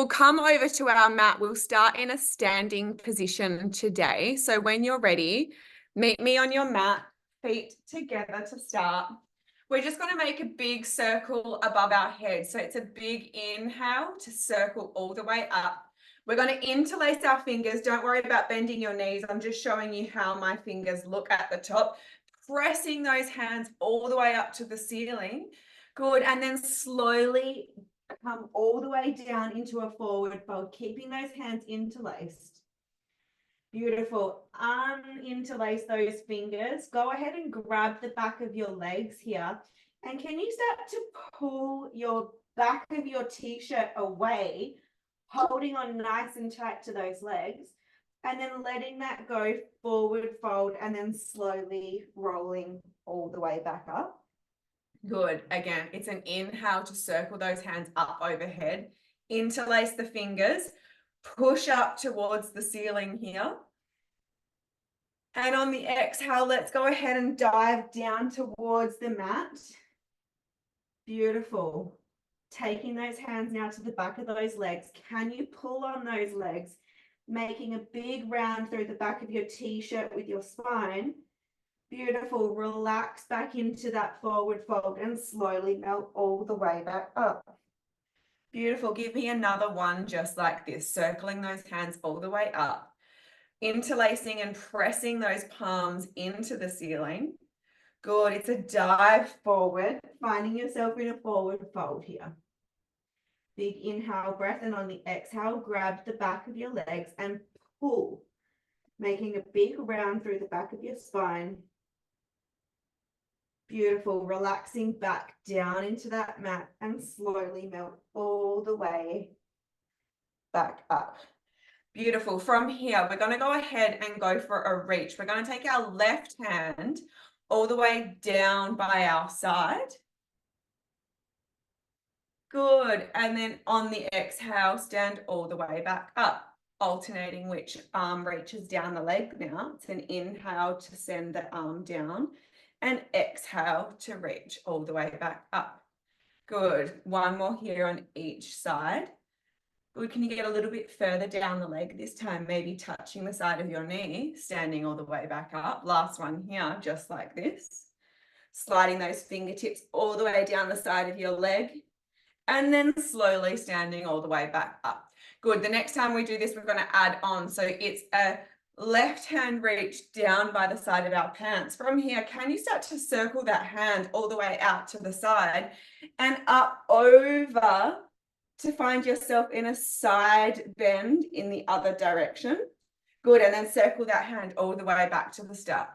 we'll come over to our mat. We'll start in a standing position today. So when you're ready, meet me on your mat, feet together to start. We're just going to make a big circle above our head. So it's a big inhale to circle all the way up. We're going to interlace our fingers. Don't worry about bending your knees. I'm just showing you how my fingers look at the top. Pressing those hands all the way up to the ceiling. Good. And then slowly come all the way down into a forward fold, keeping those hands interlaced. Beautiful. Uninterlace those fingers. Go ahead and grab the back of your legs here. And can you start to pull your back of your t-shirt away, holding on nice and tight to those legs, and then letting that go, forward fold, and then slowly rolling all the way back up. Good. Again, it's an inhale to circle those hands up overhead. Interlace the fingers. Push up towards the ceiling here. And on the exhale, let's go ahead and dive down towards the mat. Beautiful. Taking those hands now to the back of those legs. Can you pull on those legs, making a big round through the back of your t-shirt with your spine? Beautiful. Relax back into that forward fold and slowly melt all the way back up. Beautiful. Give me another one just like this, circling those hands all the way up, interlacing and pressing those palms into the ceiling. Good. It's a dive forward, finding yourself in a forward fold here. Big inhale breath, and on the exhale, grab the back of your legs and pull, making a big round through the back of your spine. Beautiful. Relaxing back down into that mat and slowly melt all the way back up. Beautiful. From here, we're going to go ahead and go for a reach. We're going to take our left hand all the way down by our side. Good. And then on the exhale, stand all the way back up, alternating which arm reaches down the leg now. It's an inhale to send the arm down. And exhale to reach all the way back up. Good. One more here on each side. Good. Can you get a little bit further down the leg this time, maybe touching the side of your knee, standing all the way back up. Last one here, just like this. Sliding those fingertips all the way down the side of your leg, and then slowly standing all the way back up. Good. The next time we do this, we're going to add on. So it's a left hand reach down by the side of our pants. From here, can you start to circle that hand all the way out to the side and up over to find yourself in a side bend in the other direction? Good. And then circle that hand all the way back to the start.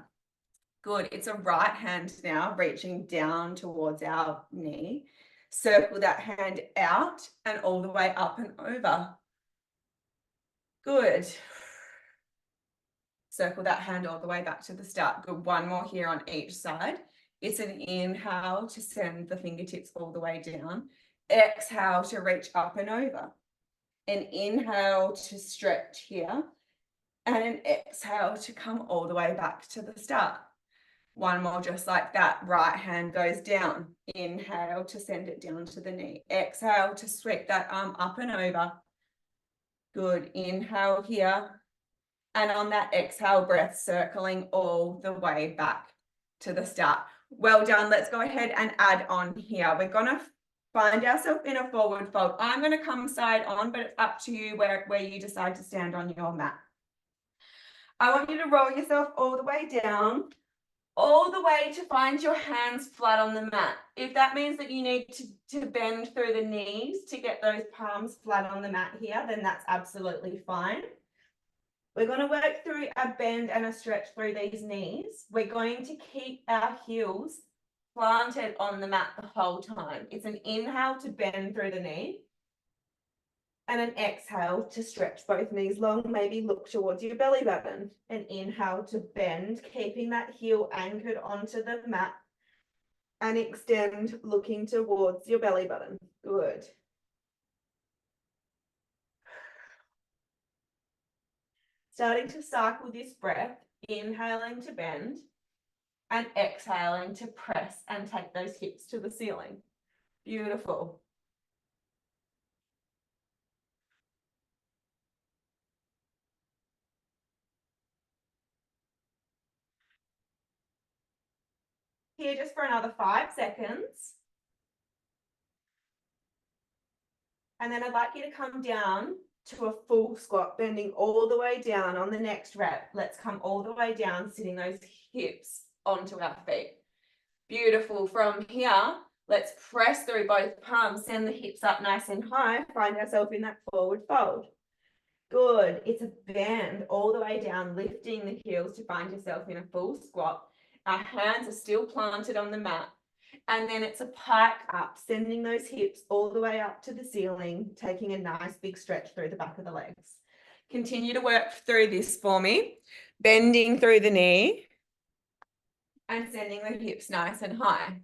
Good. It's a right hand now reaching down towards our knee. Circle that hand out and all the way up and over. Good. Circle that hand all the way back to the start. Good. One more here on each side. It's an inhale to send the fingertips all the way down. Exhale to reach up and over. An inhale to stretch here. And an exhale to come all the way back to the start. One more just like that. Right hand goes down. Inhale to send it down to the knee. Exhale to sweep that arm up and over. Good. Inhale here. And on that exhale breath, circling all the way back to the start. Well done. Let's go ahead and add on here. We're going to find ourselves in a forward fold. I'm going to come side on, but it's up to you where you decide to stand on your mat. I want you to roll yourself all the way down, all the way to find your hands flat on the mat. If that means that you need to bend through the knees to get those palms flat on the mat here, then that's absolutely fine. We're going to work through a bend and a stretch through these knees. We're going to keep our heels planted on the mat the whole time. It's an inhale to bend through the knee and an exhale to stretch both knees long, maybe look towards your belly button. An inhale to bend, keeping that heel anchored onto the mat, and extend, looking towards your belly button. Good. Starting to cycle this breath, inhaling to bend and exhaling to press and take those hips to the ceiling. Beautiful. Here just for another 5 seconds. And then I'd like you to come down to a full squat, bending all the way down on the next rep. Let's come all the way down, sitting those hips onto our feet. Beautiful. From here, let's press through both palms, send the hips up nice and high, find ourselves in that forward fold. Good. It's a bend all the way down, lifting the heels to find yourself in a full squat. Our hands are still planted on the mat. And then it's a pike up, sending those hips all the way up to the ceiling, taking a nice big stretch through the back of the legs. Continue to work through this for me, bending through the knee and sending the hips nice and high.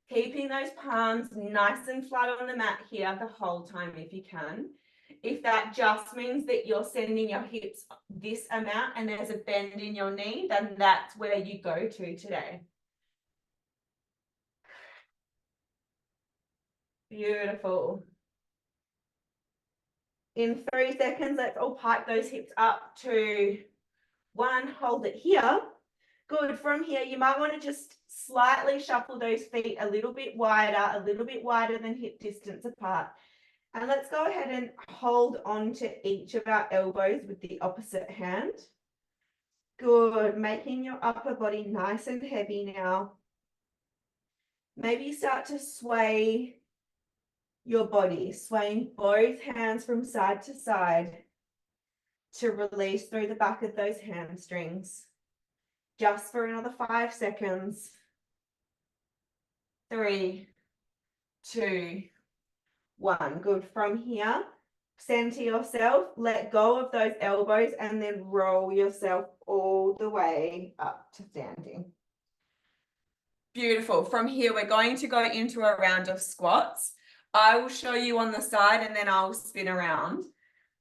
Keeping those palms nice and flat on the mat here the whole time if you can. If that just means that you're sending your hips this amount and there's a bend in your knee, then that's where you go to today. Beautiful. In 3 seconds, let's all pike those hips up to 1. Hold it here. Good. From here, you might want to just slightly shuffle those feet a little bit wider than hip distance apart. And let's go ahead and hold on to each of our elbows with the opposite hand. Good. Making your upper body nice and heavy now. Maybe start to sway your body, swaying both hands from side to side to release through the back of those hamstrings. Just for another 5 seconds. 3, 2, 1. Good. From here, center yourself, let go of those elbows, and then roll yourself all the way up to standing. Beautiful. From here, we're going to go into a round of squats. I will show you on the side and then I'll spin around.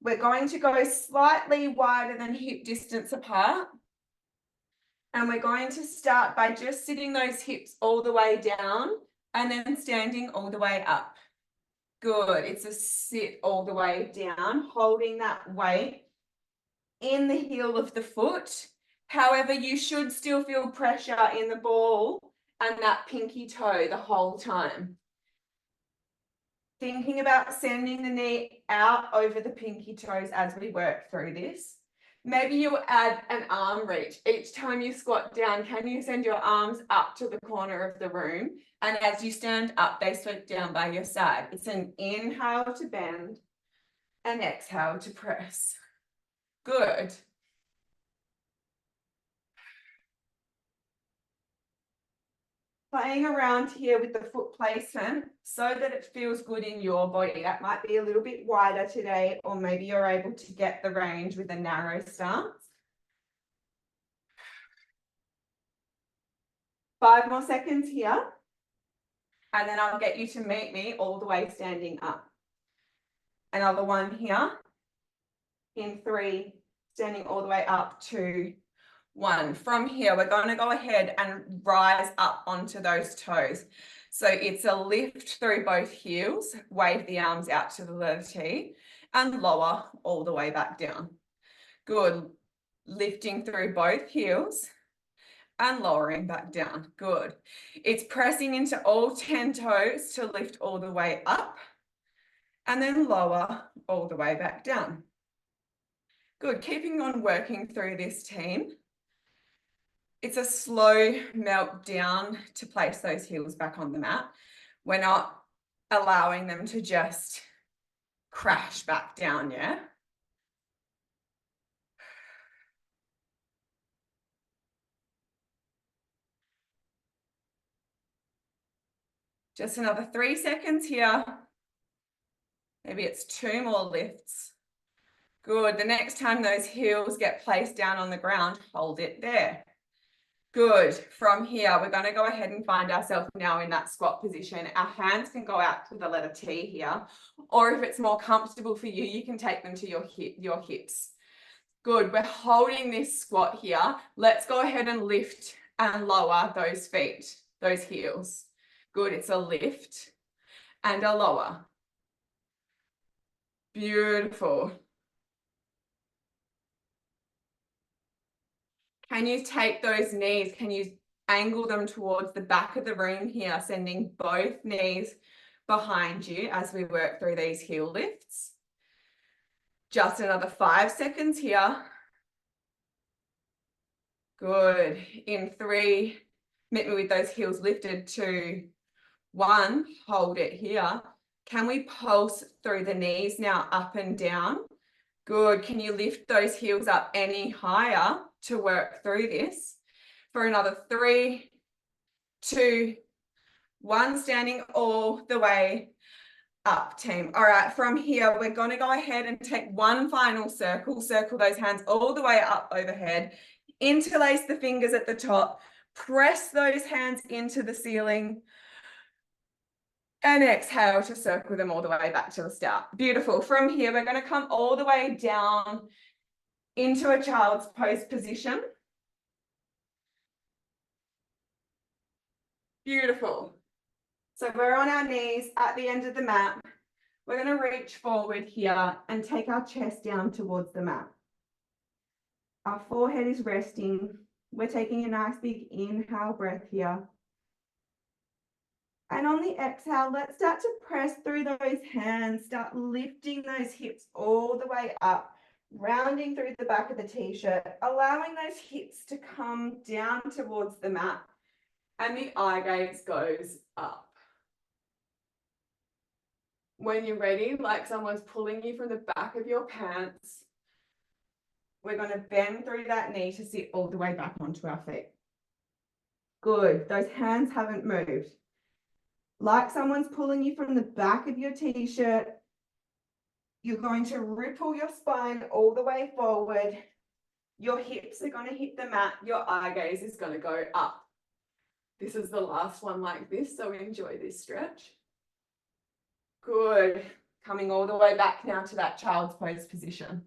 We're going to go slightly wider than hip distance apart. And we're going to start by just sitting those hips all the way down and then standing all the way up. Good. It's a sit all the way down, holding that weight in the heel of the foot. However, you should still feel pressure in the ball and that pinky toe the whole time. Thinking about sending the knee out over the pinky toes as we work through this. Maybe you'll add an arm reach. Each time you squat down, can you send your arms up to the corner of the room? And as you stand up, they sweep down by your side. It's an inhale to bend and exhale to press. Good. Playing around here with the foot placement so that it feels good in your body. That might be a little bit wider today, or maybe you're able to get the range with a narrow stance. 5 more seconds here. And then I'll get you to meet me all the way standing up. Another one here. In 3, standing all the way up to 1. From here, we're going to go ahead and rise up onto those toes. So it's a lift through both heels, wave the arms out to the letter T, and lower all the way back down. Good. Lifting through both heels and lowering back down. Good. It's pressing into all 10 toes to lift all the way up and then lower all the way back down. Good. Keeping on working through this, team. It's a slow melt down to place those heels back on the mat. We're not allowing them to just crash back down, yeah? Just another 3 seconds here. Maybe it's 2 more lifts. Good. The next time those heels get placed down on the ground, hold it there. Good. From here, we're going to go ahead and find ourselves now in that squat position. Our hands can go out to the letter T here, or if it's more comfortable for you, you can take them to your hips. Good. We're holding this squat here. Let's go ahead and lift and lower those feet, those heels. Good. It's a lift and a lower. Beautiful. Can you take those knees? Can you Angle them towards the back of the room here, sending both knees behind you as we work through these heel lifts. Just another 5 seconds here. Good. In 3, meet me with those heels lifted. 2, 1, hold it here. Can we pulse through the knees now, up and down? Good. Can you lift those heels up any higher to work through this? For another 3, 2, 1, standing all the way up, team. All right, from here, we're going to go ahead and take one final circle. Circle those hands all the way up overhead. Interlace the fingers at the top. Press those hands into the ceiling. And exhale to circle them all the way back to the start. Beautiful. From here, we're going to come all the way down into a child's pose position. Beautiful. So we're on our knees at the end of the mat. We're going to reach forward here and take our chest down towards the mat. Our forehead is resting. We're taking a nice big inhale breath here. And on the exhale, let's start to press through those hands, start lifting those hips all the way up, rounding through the back of the t-shirt, allowing those hips to come down towards the mat, and the eye gaze goes up. When you're ready, like someone's pulling you from the back of your pants, we're going to bend through that knee to sit all the way back onto our feet. Good. Those hands haven't moved. Like someone's pulling you from the back of your t-shirt, you're going to ripple your spine all the way forward. Your hips are going to hit the mat. Your eye gaze is going to go up. This is the last one like this, so enjoy this stretch. Good. Coming all the way back now to that child's pose position.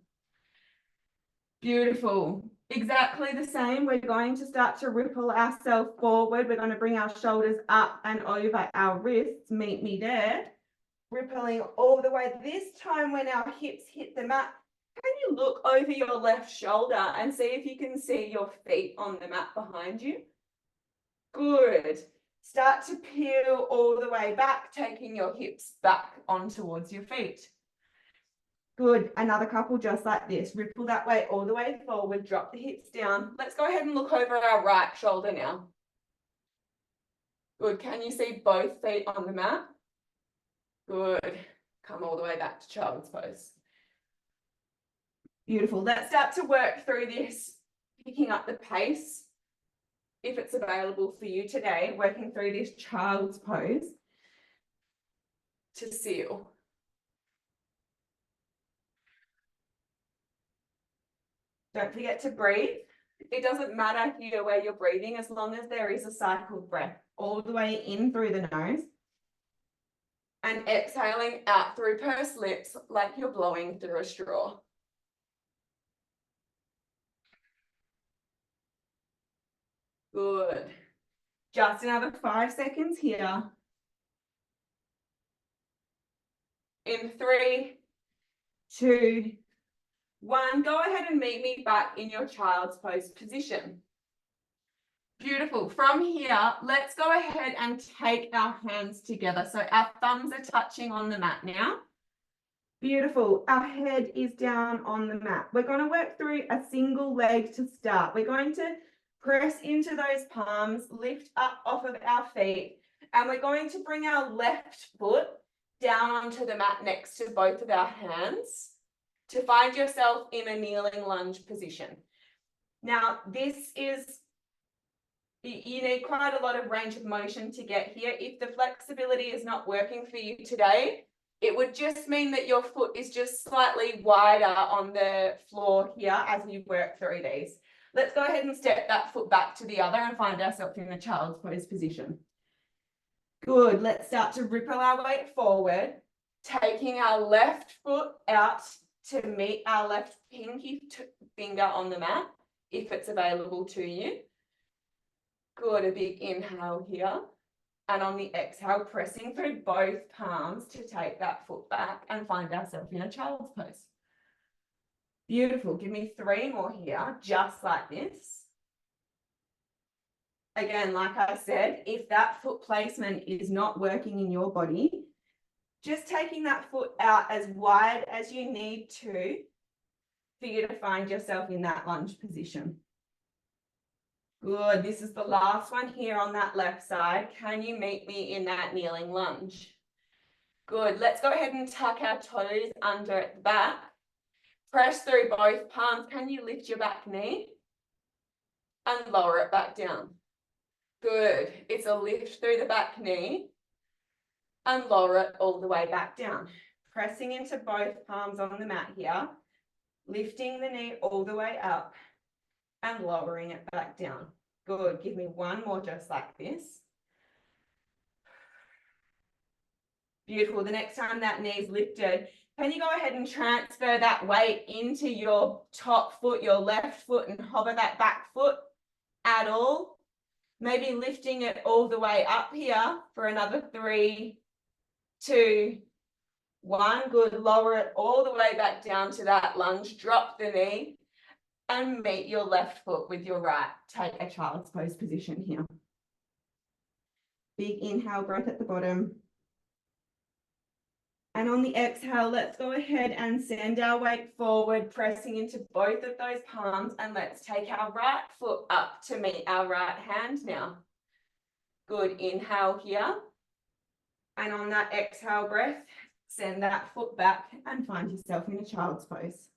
Beautiful. Exactly the same. We're going to start to ripple ourselves forward. We're going to bring our shoulders up and over our wrists. Meet me there. Rippling all the way. This time when our hips hit the mat, can you look over your left shoulder and see if you can see your feet on the mat behind you? Good. Start to peel all the way back, taking your hips back on towards your feet. Good. Another couple just like this. Ripple that way all the way forward. Drop the hips down. Let's go ahead and look over our right shoulder now. Good. Can you see both feet on the mat? Good. Come all the way back to child's pose. Beautiful. Let's start to work through this, picking up the pace, if it's available for you today, working through this child's pose to seal. Don't forget to breathe. It doesn't matter here where you're breathing, as long as there is a cycled breath all the way in through the nose and exhaling out through pursed lips like you're blowing through a straw. Good. Just another 5 seconds here. In 3, 2, 1, go ahead and meet me back in your child's pose position. Beautiful. From here, let's go ahead and take our hands together. So our thumbs are touching on the mat now. Beautiful. Our head is down on the mat. We're going to work through a single leg to start. We're going to press into those palms, lift up off of our feet, and we're going to bring our left foot down onto the mat next to both of our hands to find yourself in a kneeling lunge position. Now, this is, you need quite a lot of range of motion to get here. If the flexibility is not working for you today, it would just mean that your foot is just slightly wider on the floor here as you work through these. Let's go ahead and step that foot back to the other and find ourselves in a child's pose position. Good. Let's start to ripple our weight forward, taking our left foot out to meet our left pinky finger on the mat, if it's available to you. Good. A big inhale here. And on the exhale, pressing through both palms to take that foot back and find ourselves in a child's pose. Beautiful. Give me 3 more here, just like this. Again, like I said, if that foot placement is not working in your body, just taking that foot out as wide as you need to for you to find yourself in that lunge position. Good. This is the last one here on that left side. Can you meet me in that kneeling lunge? Good. Let's go ahead and tuck our toes under at the back. Press through both palms. Can you lift your back knee and lower it back down? Good. It's a lift through the back knee and lower it all the way back down. Pressing into both palms on the mat here, lifting the knee all the way up and lowering it back down. Good. Give me one more just like this. Beautiful. The next time that knee's lifted, can you go ahead and transfer that weight into your top foot, your left foot, and hover that back foot at all? Maybe lifting it all the way up here for another 3, 2, 1. Good. Lower it all the way back down to that lunge. Drop the knee and meet your left foot with your right. Take a child's pose position here. Big inhale, breath at the bottom. And on the exhale, let's go ahead and send our weight forward, pressing into both of those palms. And let's take our right foot up to meet our right hand now. Good. Inhale here. And on that exhale breath, send that foot back and find yourself in a child's pose.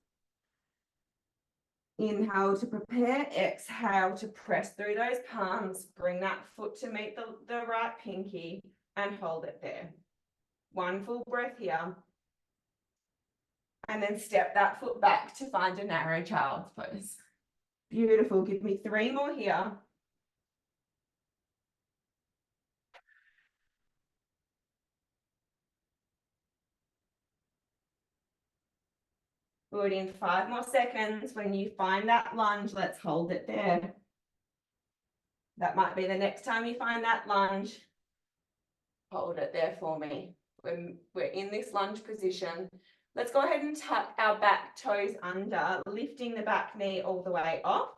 Inhale to prepare, exhale to press through those palms. Bring that foot to meet the right pinky and hold it there. One full breath here. And then step that foot back to find a narrow child's pose. Beautiful. Give me 3 more here. Good. In 5 more seconds. When you find that lunge, let's hold it there. That might be the next time you find that lunge. Hold it there for me. When we're in this lunge position, let's go ahead and tuck our back toes under, lifting the back knee all the way off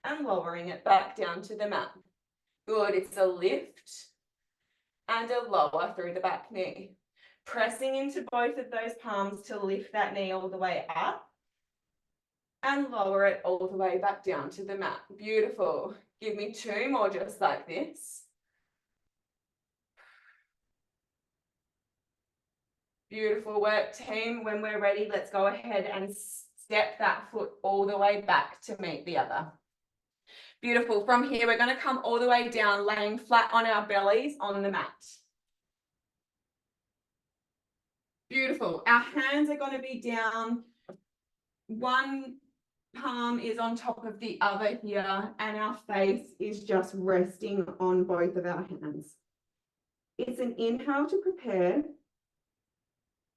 and lowering it back down to the mat. Good. It's a lift and a lower through the back knee. Pressing into both of those palms to lift that knee all the way up and lower it all the way back down to the mat. Beautiful. Give me 2 more just like this. Beautiful work, team. When we're ready, let's go ahead and step that foot all the way back to meet the other. Beautiful. From here, we're going to come all the way down, laying flat on our bellies on the mat. Beautiful. Our hands are going to be down. One palm is on top of the other here, and our face is just resting on both of our hands. It's an inhale to prepare.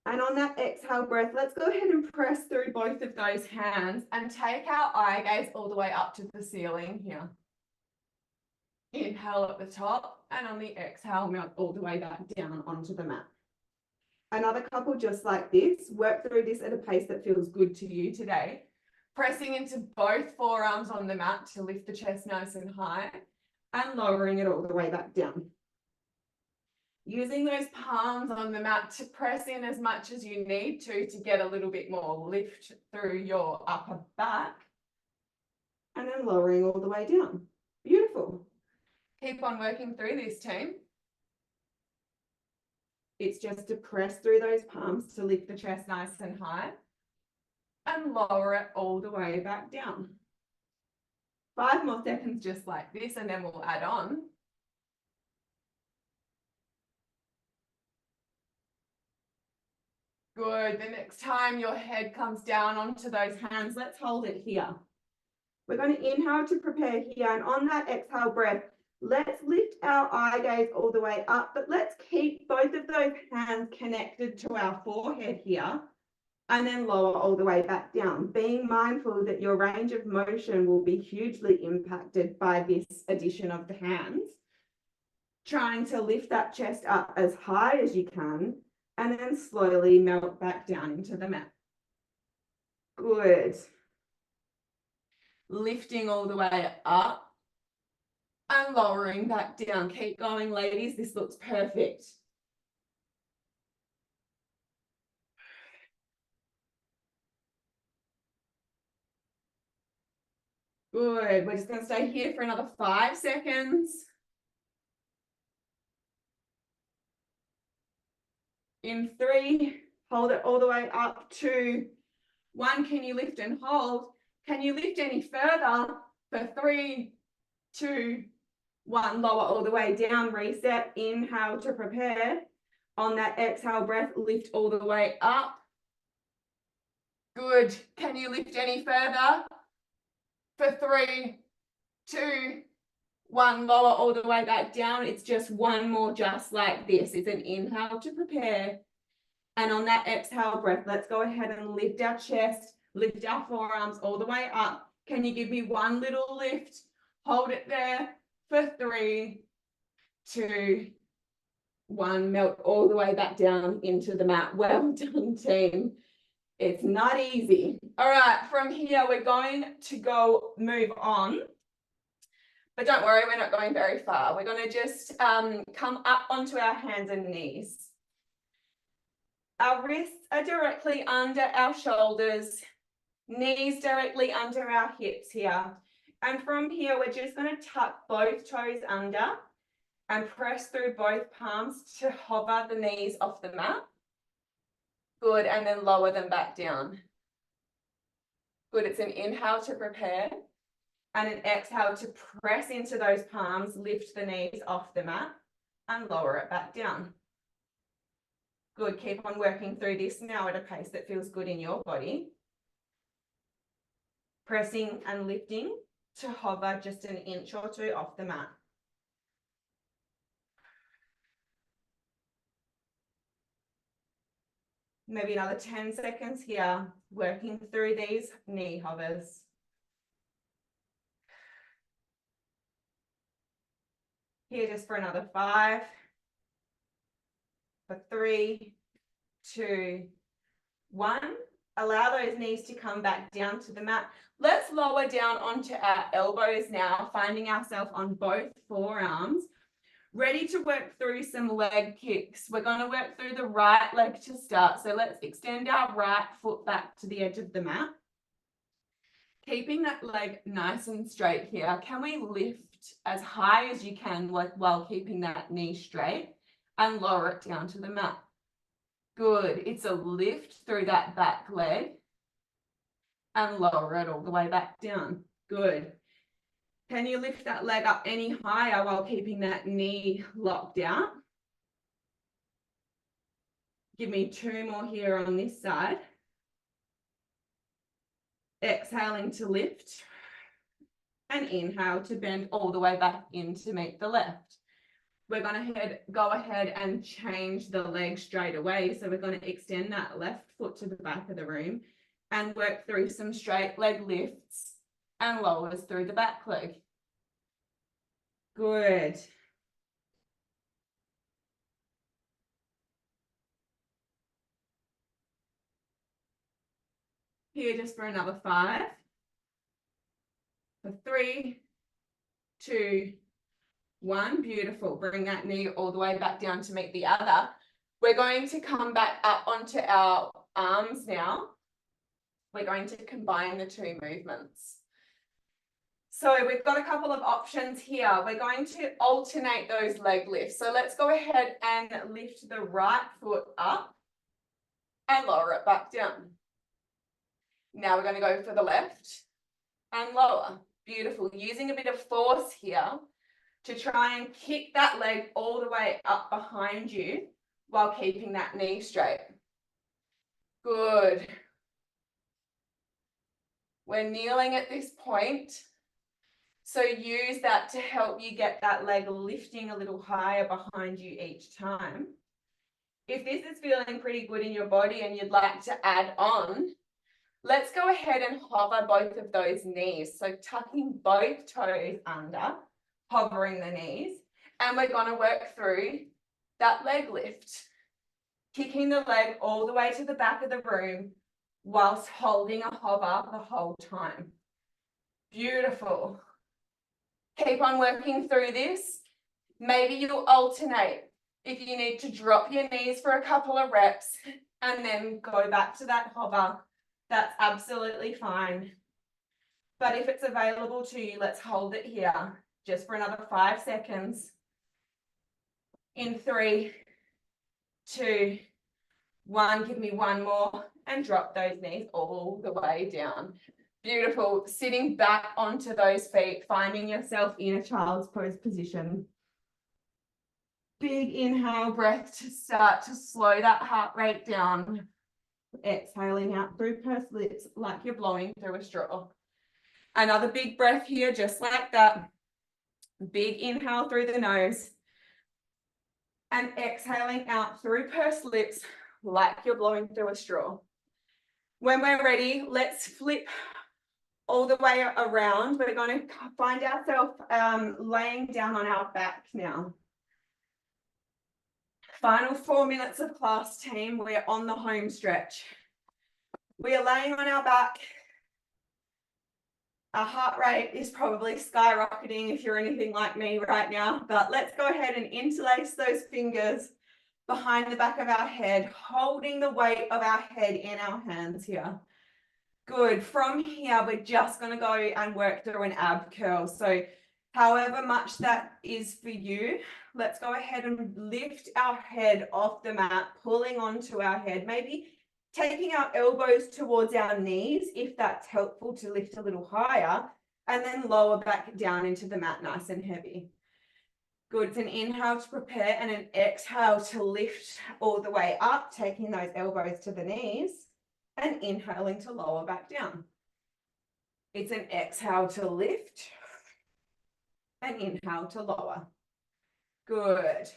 And on that exhale breath, let's go ahead and press through both of those hands and take our eye gaze all the way up to the ceiling here. Inhale at the top, and on the exhale, melt all the way back down onto the mat. Another couple just like this. Work through this at a pace that feels good to you today. Pressing into both forearms on the mat to lift the chest nice and high and lowering it all the way back down. Using those palms on the mat to press in as much as you need to get a little bit more lift through your upper back. And then lowering all the way down. Beautiful. Keep on working through this, team. It's just to press through those palms to lift the chest nice and high and lower it all the way back down. 5 more seconds just like this, and then we'll add on. Good. The next time your head comes down onto those hands, let's hold it here. We're going to inhale to prepare here, and on that exhale breath, let's lift our eye gaze all the way up, but let's keep both of those hands connected to our forehead here, and then lower all the way back down, being mindful that your range of motion will be hugely impacted by this addition of the hands. Trying to lift that chest up as high as you can, and then slowly melt back down into the mat. Good. Lifting all the way up and lowering back down. Keep going, ladies. This looks perfect. Good. We're just going to stay here for another 5 seconds. In 3, hold it all the way up. 2, 1. Can you lift and hold? Can you lift any further? For 3, 2, 1. Lower all the way down. Reset. Inhale to prepare. On that exhale breath, lift all the way up. Good. Can you lift any further? For 3, 2, 1. Lower all the way back down. It's just one more just like this. It's an inhale to prepare. And on that exhale breath, let's go ahead and lift our chest, lift our forearms all the way up. Can you give me one little lift? Hold it there for 3, 2, 1. Melt all the way back down into the mat. Well done, team. It's not easy. All right, from here, we're going to move on. But don't worry, we're not going very far. We're going to just come up onto our hands and knees. Our wrists are directly under our shoulders, knees directly under our hips here. And from here, we're just going to tuck both toes under and press through both palms to hover the knees off the mat. Good, and then lower them back down. Good, it's an inhale to prepare and an exhale to press into those palms, lift the knees off the mat and lower it back down. Good, keep on working through this now at a pace that feels good in your body. Pressing and lifting to hover just an inch or 2 off the mat. Maybe another 10 seconds here, working through these knee hovers. Here just for another 5, for 3, 2, 1. Allow those knees to come back down to the mat. Let's lower down onto our elbows now, finding ourselves on both forearms. Ready to work through some leg kicks. We're going to work through the right leg to start. So let's extend our right foot back to the edge of the mat. Keeping that leg nice and straight here. Can we lift as high as you can while keeping that knee straight and lower it down to the mat? Good. It's a lift through that back leg and lower it all the way back down. Good. Can you lift that leg up any higher while keeping that knee locked out? Give me 2 more here on this side. Exhaling to lift and inhale to bend all the way back in to meet the left. We're going to go ahead and change the leg straight away. So we're going to extend that left foot to the back of the room and work through some straight leg lifts and lowers through the back leg. Good. Here just for another 5, for 3, 2, 1. Beautiful. Bring that knee all the way back down to meet the other. We're going to come back up onto our arms now. We're going to combine the 2 movements. So we've got a couple of options here. We're going to alternate those leg lifts. So let's go ahead and lift the right foot up and lower it back down. Now we're going to go for the left and lower. Beautiful. Using a bit of force here to try and kick that leg all the way up behind you while keeping that knee straight. Good. We're kneeling at this point. So use that to help you get that leg lifting a little higher behind you each time. If this is feeling pretty good in your body and you'd like to add on, let's go ahead and hover both of those knees. So tucking both toes under, hovering the knees, and we're going to work through that leg lift. Kicking the leg all the way to the back of the room whilst holding a hover the whole time. Beautiful. Keep on working through this. Maybe you'll alternate. If you need to drop your knees for a couple of reps and then go back to that hover, that's absolutely fine. But if it's available to you, let's hold it here just for another 5 seconds. In 3, 2, 1, give me one more and drop those knees all the way down. Beautiful. Sitting back onto those feet, finding yourself in a child's pose position. Big inhale breath to start to slow that heart rate down. Exhaling out through pursed lips like you're blowing through a straw. Another big breath here, just like that. Big inhale through the nose. And exhaling out through pursed lips like you're blowing through a straw. When we're ready, let's flip all the way around. We're going to find ourselves laying down on our back now. Final 4 minutes of class, team. We're on the home stretch. We are laying on our back. Our heart rate is probably skyrocketing if you're anything like me right now, but let's go ahead and interlace those fingers behind the back of our head, holding the weight of our head in our hands here. Good. From here, we're just going to go and work through an ab curl. So however much that is for you, let's go ahead and lift our head off the mat, pulling onto our head, maybe taking our elbows towards our knees, if that's helpful to lift a little higher, and then lower back down into the mat nice and heavy. Good. It's an inhale to prepare and an exhale to lift all the way up, taking those elbows to the knees and inhaling to lower back down. It's an exhale to lift and inhale to lower. Good.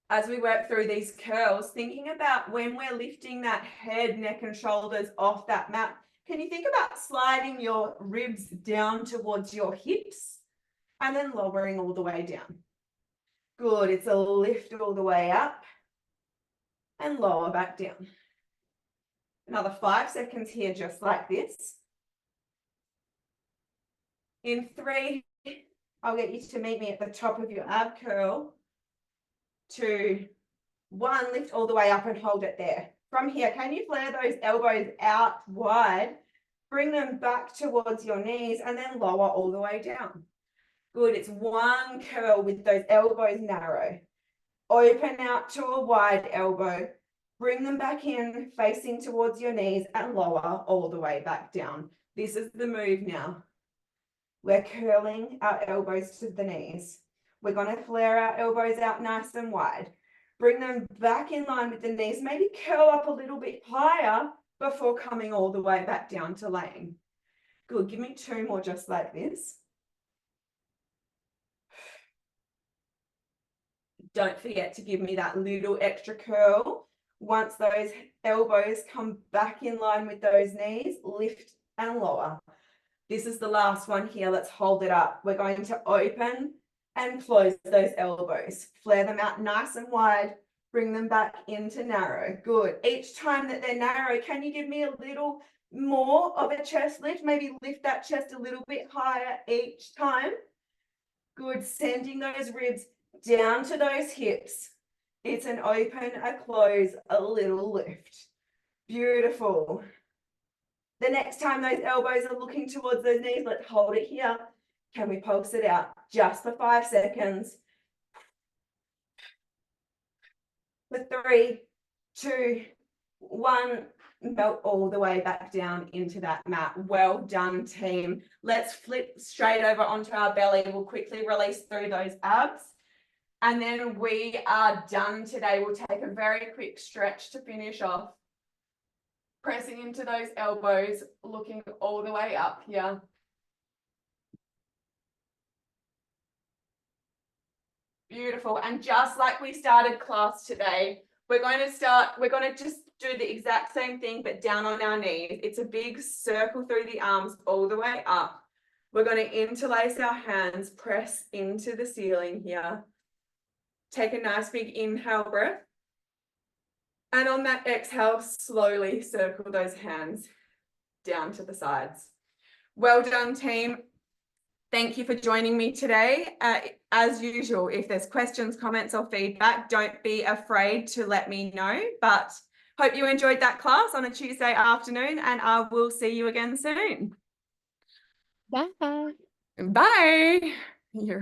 As we work through these curls, thinking about when we're lifting that head, neck and shoulders off that mat, can you think about sliding your ribs down towards your hips and then lowering all the way down? Good. It's a lift all the way up and lower back down. Another 5 seconds here, just like this. In 3, I'll get you to meet me at the top of your ab curl. 2, 1, lift all the way up and hold it there. From here, can you flare those elbows out wide? Bring them back towards your knees and then lower all the way down. Good. It's one curl with those elbows narrow. Open out to a wide elbow. Bring them back in, facing towards your knees and lower all the way back down. This is the move now. We're curling our elbows to the knees. We're going to flare our elbows out nice and wide. Bring them back in line with the knees. Maybe curl up a little bit higher before coming all the way back down to laying. Good. Give me 2 more just like this. Don't forget to give me that little extra curl. Once those elbows come back in line with those knees, lift and lower. This is the last one here. Let's hold it up. We're going to open and close those elbows. Flare them out nice and wide. Bring them back into narrow. Good. Each time that they're narrow, can you give me a little more of a chest lift? Maybe lift that chest a little bit higher each time. Good. Sending those ribs down to those hips. It's an open, a close, a little lift. Beautiful. The next time those elbows are looking towards those knees, let's hold it here. Can we pulse it out just for 5 seconds? For 3, 2, 1, melt all the way back down into that mat. Well done, team. Let's flip straight over onto our belly. We'll quickly release through those abs. And then we are done today. We'll take a very quick stretch to finish off. Pressing into those elbows, looking all the way up here. Beautiful. And just like we started class today, we're going to just do the exact same thing, but down on our knees. It's a big circle through the arms all the way up. We're going to interlace our hands, press into the ceiling here. Take a nice big inhale breath. And on that exhale, slowly circle those hands down to the sides. Well done, team. Thank you for joining me today. As usual, if there's questions, comments, or feedback, don't be afraid to let me know. But hope you enjoyed that class on a Tuesday afternoon, and I will see you again soon. Bye. Bye. You're